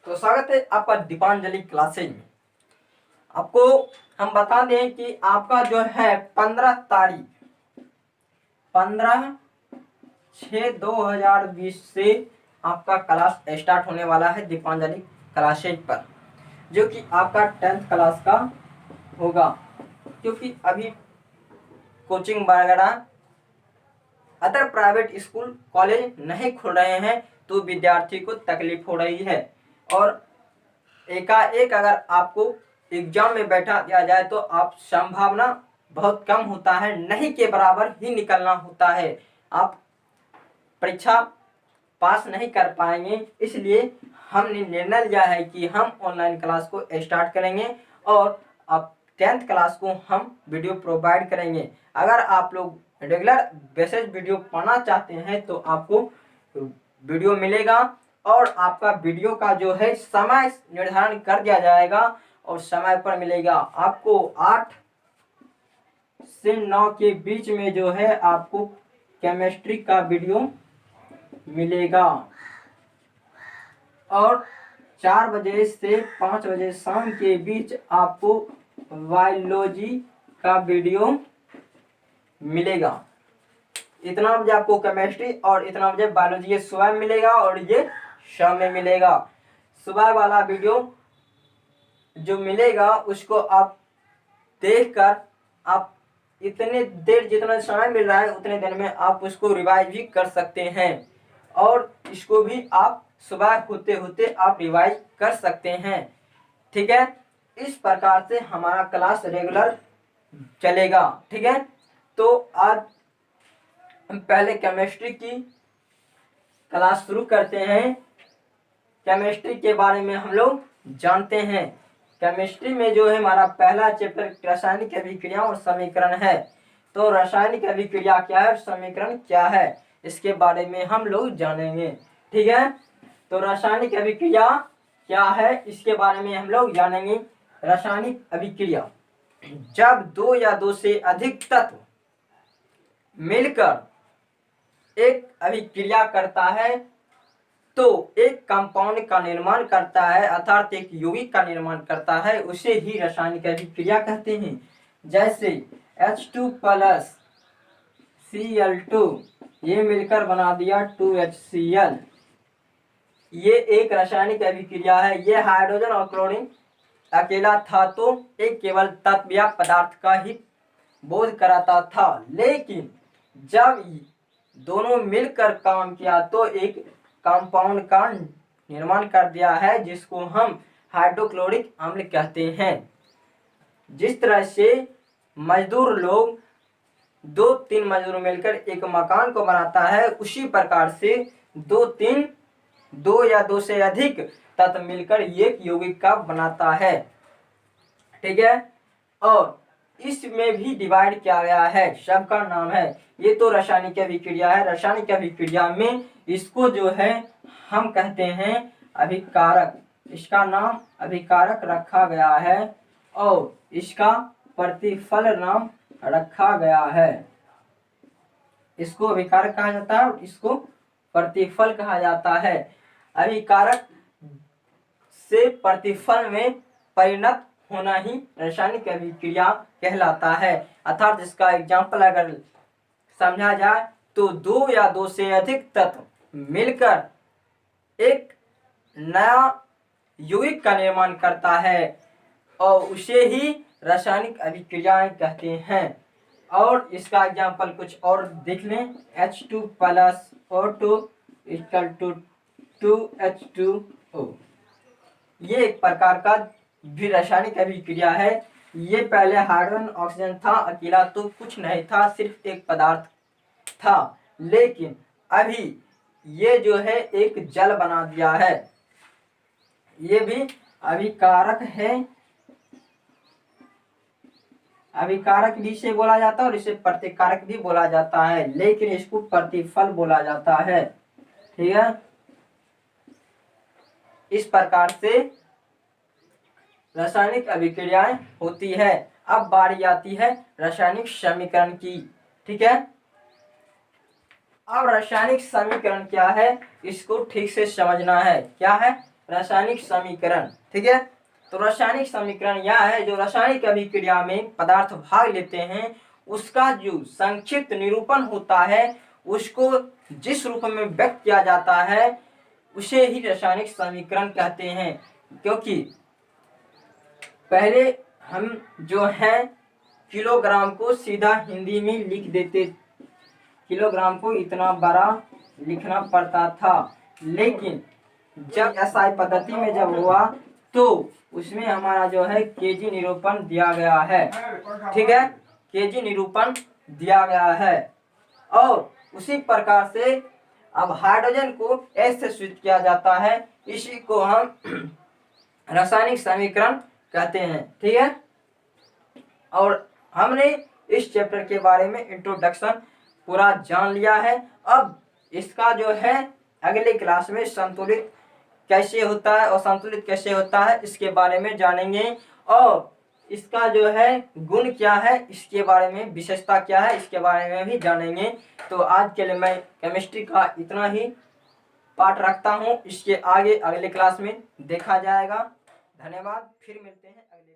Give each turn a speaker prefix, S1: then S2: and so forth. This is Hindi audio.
S1: तो स्वागत है आपका दीपांजलि क्लासेज में। आपको हम बता दें कि आपका जो है 15/6/2020 से आपका क्लास स्टार्ट होने वाला है दीपांजलि क्लासेज पर, जो कि आपका 10th क्लास का होगा। क्योंकि अभी कोचिंग वगैरह अदर प्राइवेट स्कूल कॉलेज नहीं खुल रहे हैं, तो विद्यार्थी को तकलीफ हो रही है। और एकाएक अगर आपको एग्जाम में बैठा दिया जाए तो आप संभावना बहुत कम होता है, नहीं के बराबर ही निकलना होता है। आप परीक्षा पास नहीं कर पाएंगे। इसलिए हमने निर्णय लिया है कि हम ऑनलाइन क्लास को स्टार्ट करेंगे और अब 10th क्लास को हम वीडियो प्रोवाइड करेंगे। अगर आप लोग रेगुलर बेसिस वीडियो पाना चाहते हैं तो आपको वीडियो मिलेगा और आपका वीडियो का जो है समय निर्धारण कर दिया जाएगा और समय पर मिलेगा। आपको 8 से 9 के बीच में जो है आपको केमिस्ट्री का वीडियो मिलेगा और 4 बजे से 5 बजे शाम के बीच आपको बायोलॉजी का वीडियो मिलेगा। इतना बजे आपको केमिस्ट्री और इतना बजे बायोलॉजी, ये सुबह में मिलेगा और ये शाम में मिलेगा। सुबह वाला वीडियो जो मिलेगा उसको आप देखकर आप इतने देर जितना समय मिल रहा है उतने देर में आप उसको रिवाइज भी कर सकते हैं और इसको भी आप सुबह होते होते आप रिवाइज कर सकते हैं। ठीक है, इस प्रकार से हमारा क्लास रेगुलर चलेगा। ठीक है, तो आज हम पहले केमिस्ट्री की क्लास शुरू करते हैं। केमिस्ट्री के बारे में हम लोग जानते हैं। केमिस्ट्री में जो है हमारा पहला चैप्टर रासायनिक अभिक्रिया और समीकरण है। तो रासायनिक अभिक्रिया क्या है, समीकरण क्या है, इसके बारे में हम लोग जानेंगे। ठीक है, तो रासायनिक अभिक्रिया क्या है इसके बारे में हम लोग जानेंगे। रासायनिक अभिक्रिया, जब दो या दो से अधिक तत्व मिलकर एक अभिक्रिया करता है तो एक कंपाउंड का निर्माण करता है, अर्थात एक यौगिक का निर्माण करता है, उसे ही रासायनिक अभिक्रिया कहते हैं। जैसे H2 प्लस Cl2 ये मिलकर बना दिया 2HCl, ये एक रासायनिक अभिक्रिया है। ये हाइड्रोजन और क्लोरीन अकेला था तो एक केवल तत्व या पदार्थ का ही बोध कराता था, लेकिन जब दोनों मिलकर काम किया तो एक कंपाउंड का निर्माण कर दिया है, जिसको हम हाइड्रोक्लोरिक अम्ल कहते हैं। जिस तरह से मजदूर लोग 2-3 मजदूर मिलकर एक मकान को बनाता है, उसी प्रकार से 2 या 2 से अधिक तत्व मिलकर एक यौगिक का बनाता है। ठीक है, और इसमें भी डिवाइड किया गया है, सबका नाम है। ये तो रासायनिक अभिक्रिया है। रासायनिक अभिक्रिया में इसको जो है हम कहते हैं अभिकारक, इसका नाम अभिकारक रखा गया है और इसका प्रतिफल नाम रखा गया है। इसको अभिकारक कहा जाता है और इसको प्रतिफल कहा जाता है। अभिकारक से प्रतिफल में परिणत होना ही रासायनिक अभिक्रिया कहलाता है। अर्थात इसका एग्जाम्पल अगर समझा जाए तो 2 या 2 से अधिक तत्व मिलकर एक नया यौगिक का निर्माण करता है और उसे ही रासायनिक अभिक्रियाएं कहते हैं। और इसका एग्जाम्पल कुछ और देख लें। H2 plus O2 equal to 2H2O, ये एक प्रकार का भी रासायनिक अभिक्रिया है। ये पहले हाइड्रोजन ऑक्सीजन था, अकेला तो कुछ नहीं था, सिर्फ एक पदार्थ था, लेकिन अभी ये जो है एक जल बना दिया है। ये भी अभिकारक है। अभिकारक भी इसे बोला जाता है और इसे प्रतिकारक भी बोला जाता है, लेकिन इसको प्रतिफल बोला जाता है। ठीक है, इस प्रकार से रासायनिक अभिक्रियाएं होती है। अब बारी आती है रासायनिक समीकरण की। ठीक है, अब रासायनिक समीकरण क्या है इसको ठीक से समझना है। क्या है रासायनिक समीकरण। ठीक है, तो रासायनिक समीकरण यह है, जो रासायनिक अभिक्रिया में पदार्थ भाग लेते हैं उसका जो संक्षिप्त निरूपण होता है, उसको जिस रूप में व्यक्त किया जाता है उसे ही रासायनिक समीकरण कहते हैं। क्योंकि पहले हम जो है किलोग्राम को सीधा हिंदी में लिख देते, किलोग्राम को इतना बड़ा लिखना पड़ता था, लेकिन जब एसआई पद्धति में जब हुआ तो उसमें हमारा जो है केजी निरूपण दिया गया है। ठीक है, केजी निरूपण दिया गया है। और उसी प्रकार से अब हाइड्रोजन को एस से स्विच किया जाता है, इसी को हम रासायनिक समीकरण कहते हैं। ठीक है, और हमने इस चैप्टर के बारे में इंट्रोडक्शन पूरा जान लिया है। अब इसका जो है अगले क्लास में संतुलित कैसे होता है और संतुलित कैसे होता है इसके बारे में जानेंगे, और इसका जो है गुण क्या है, इसके बारे में विशेषता क्या है, इसके बारे में भी जानेंगे। तो आज के लिए मैं केमिस्ट्री का इतना ही पाठ रखता हूँ, इसके आगे अगले क्लास में देखा जाएगा। धन्यवाद, फिर मिलते हैं अगले